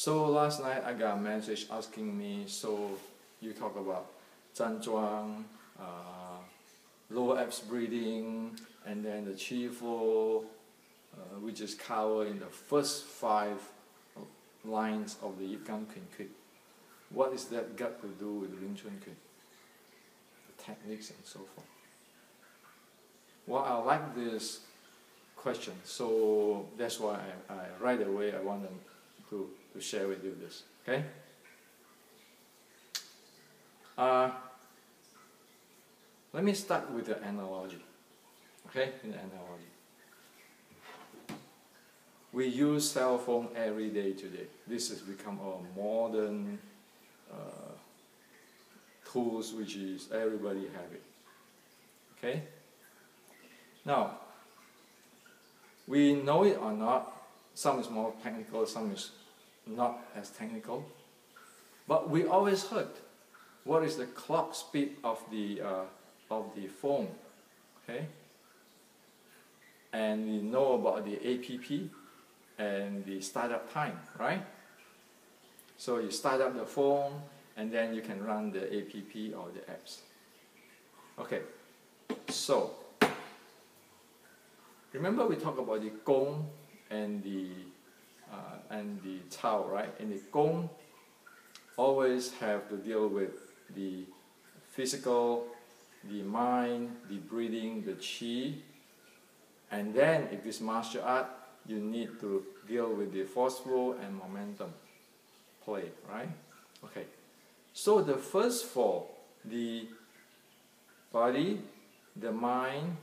So last night I got a message asking me, so you talk about 站桩, lower abs breathing, and then the chi flow, which is covered in the first 5 lines of the iYikkam Quick. What is that got to do with Wing Chun Quick? The techniques and so forth. Well, I like this question, so that's why I right away I want to share with you this. Okay. Let me start with the analogy. Okay, in the analogy. We use cell phone every day today. This has become a modern tools, which is everybody have it. Okay. Now, we know it or not. Some is more technical, some is not as technical. But we always heard what is the clock speed of the phone, okay? And we know about the app and the startup time, right? So you start up the phone and then you can run the app or the apps. Okay, so remember we talked about the gong and the Tao, right? And the gong always have to deal with the physical, the mind, the breathing, the chi, and then if it's martial art, you need to deal with the force flow and momentum play, right? Okay, so the first 4, the body, the mind,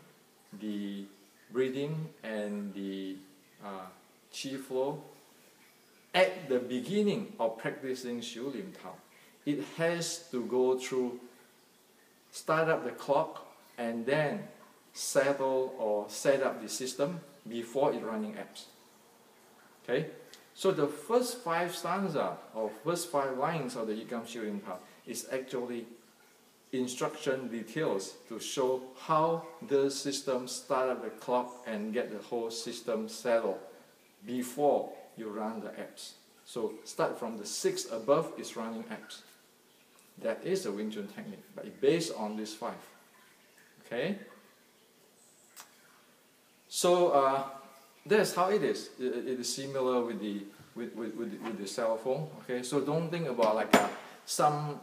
the breathing, and the chi flow, at the beginning of practicing Shu Lim Tao, it has to go through start up the clock and then settle or set up the system before it running apps. Okay, so the first 5 stanza or first 5 lines of the iYikkam Shu Lim Tao is actually instruction details to show how the system start up the clock and get the whole system settled before you run the apps. So start from the 6 above is running apps. That is the Wing Chun technique, but it's based on these 5. Okay? So that's how it is. It is similar with the cell phone. Okay? So don't think about like some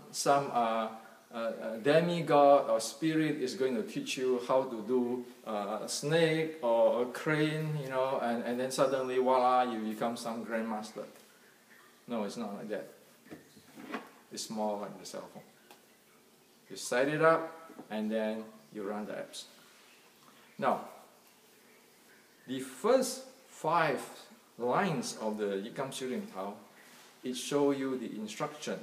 demigod or spirit is going to teach you how to do a snake or a crane, you know, and then suddenly, voila, you become some grandmaster. No, it's not like that. It's more like the cell phone. You set it up and then you run the apps. Now, the first 5 lines of the iYikkam Shu Lim Tao, it shows you the instruction.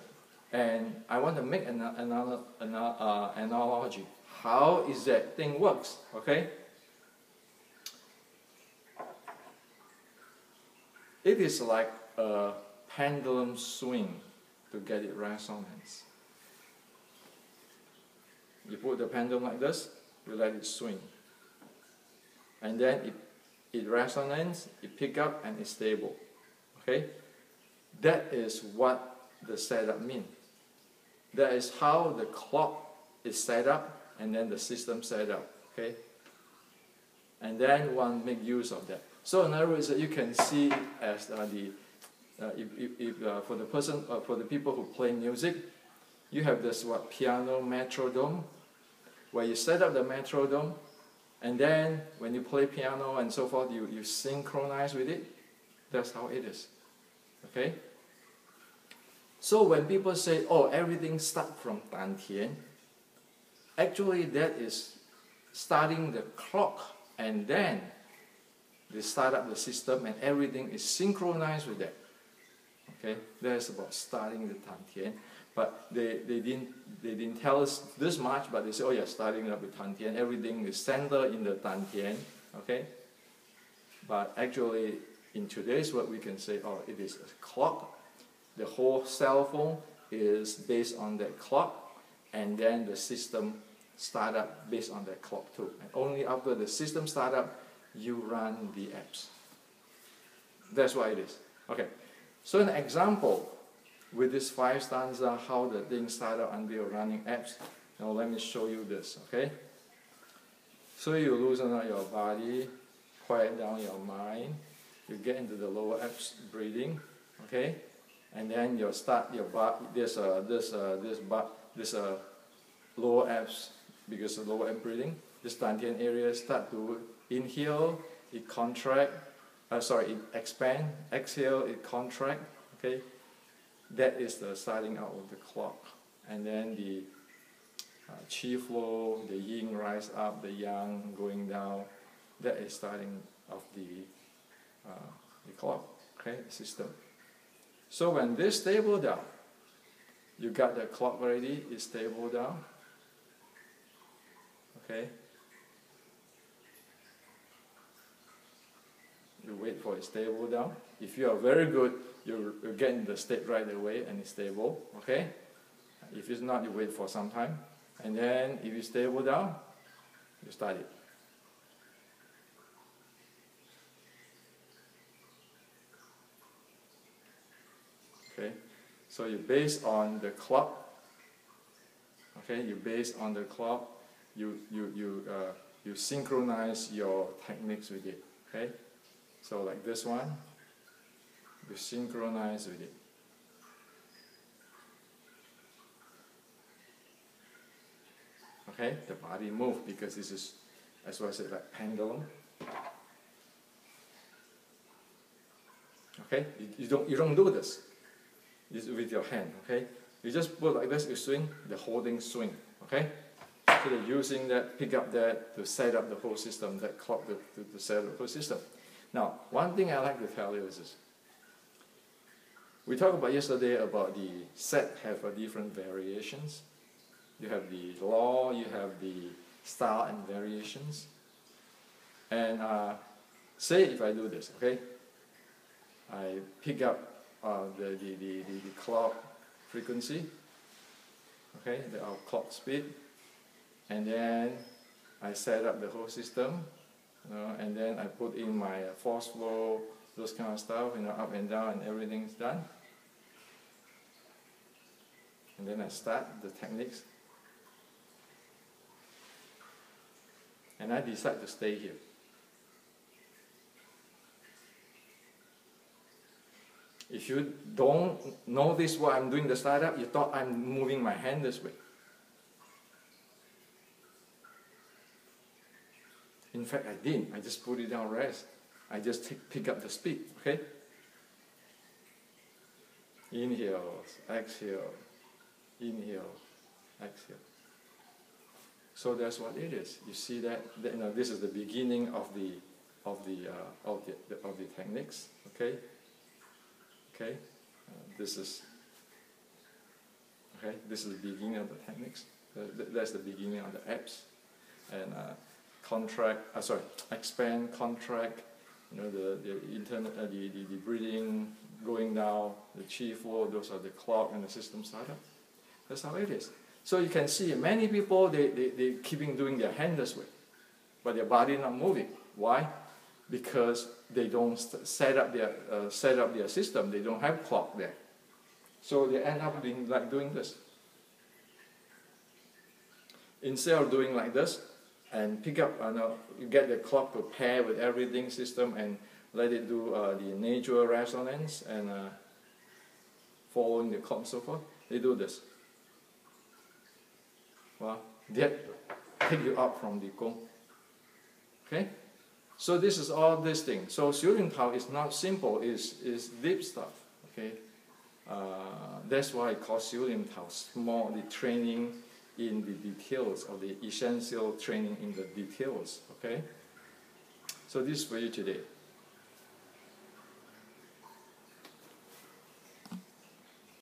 And I want to make an analogy. How is that thing works? Okay? It is like a pendulum swing to get it resonance. You put the pendulum like this, you let it swing. And then it resonates, it pick up, and it's stable. Okay? That is what the setup means. That is how the clock is set up and then the system set up, okay? And then one make use of that. So in other words, you can see as for the people who play music, you have this piano metronome, where you set up the metronome, and then when you play piano and so forth, you synchronize with it. That's how it is, okay? So when people say, oh, everything starts from Dan Tian, actually that is starting the clock and then they start up the system and everything is synchronized with that. Okay, that's about starting the Dan Tian. But they didn't tell us this much, but they say, oh yeah, starting up with Dan Tian, everything is centered in the Dan Tian. Okay? But actually in today's world we can say, oh, it is a clock. The whole cell phone is based on that clock, and then the system start up based on that clock too. And only after the system start up, you run the apps. That's what it is. Okay. So an example with this 5 stanza, how the thing started until running apps. Now let me show you this, okay? So you loosen up your body, quiet down your mind, you get into the lower abs breathing, okay? And then you start your this lower abs, because of lower abs breathing, this dantian area start to inhale, it contract, it expand, exhale, it contract, okay? That is the starting out of the clock. And then the chi flow, the yin rise up, the yang going down, that is starting of the clock, okay, system. So when this stable down, you got the clock already, it's stable down, okay? You wait for it stable down. If you are very good, you get in the state right away and it's stable, okay? If it's not, you wait for some time. And then if it's stable down, you start it. Okay, so you base on the clock. Okay, you base on the clock. You synchronize your techniques with it. Okay, so like this one, you synchronize with it. Okay, the body move because this is, as well as like pendulum. Okay, you don't do this. This with your hand. Okay, you just put like this. You swing, the whole thing swing. Okay, so you're using that, pick up that to set up the whole system. That clock to set up the whole system. Now, one thing I like to tell you is this. We talked about yesterday about the set have a different variations. You have the law, you have the style and variations. And say if I do this, okay? I pick up the clock frequency, okay, the clock speed, and then I set up the whole system, and then I put in my force flow, those kind of stuff, up and down, and everything's done. And then I start the techniques. And I decide to stay here. If you don't notice what I'm doing the startup, you thought I'm moving my hand this way. In fact, I didn't. I just put it down rest. I just pick up the speed, okay? Inhale, exhale, inhale, exhale. So that's what it is. You see that this is the beginning of the techniques. Okay. Okay. This is the beginning of the techniques. That's the beginning of the apps. And expand, contract. The internal, the breathing going down, the chi flow. Those are the clock and the system startup. That's how it is. So you can see many people, they keeping doing their hand this way, but their body not moving. Why? Because they don't set up their system. They don't have clock there. So they end up doing this. Instead of doing like this and pick up, you get the clock to pair with everything system and let it do the natural resonance and following the clock and so forth. They do this. Well, that take you up from the Gong. Okay? So this is all this thing. So Xiu Ling Tao is not simple, is deep stuff. Okay? That's why I call Xiu Ling Tao small, the training in the details of the essential training in the details. Okay? So this is for you today.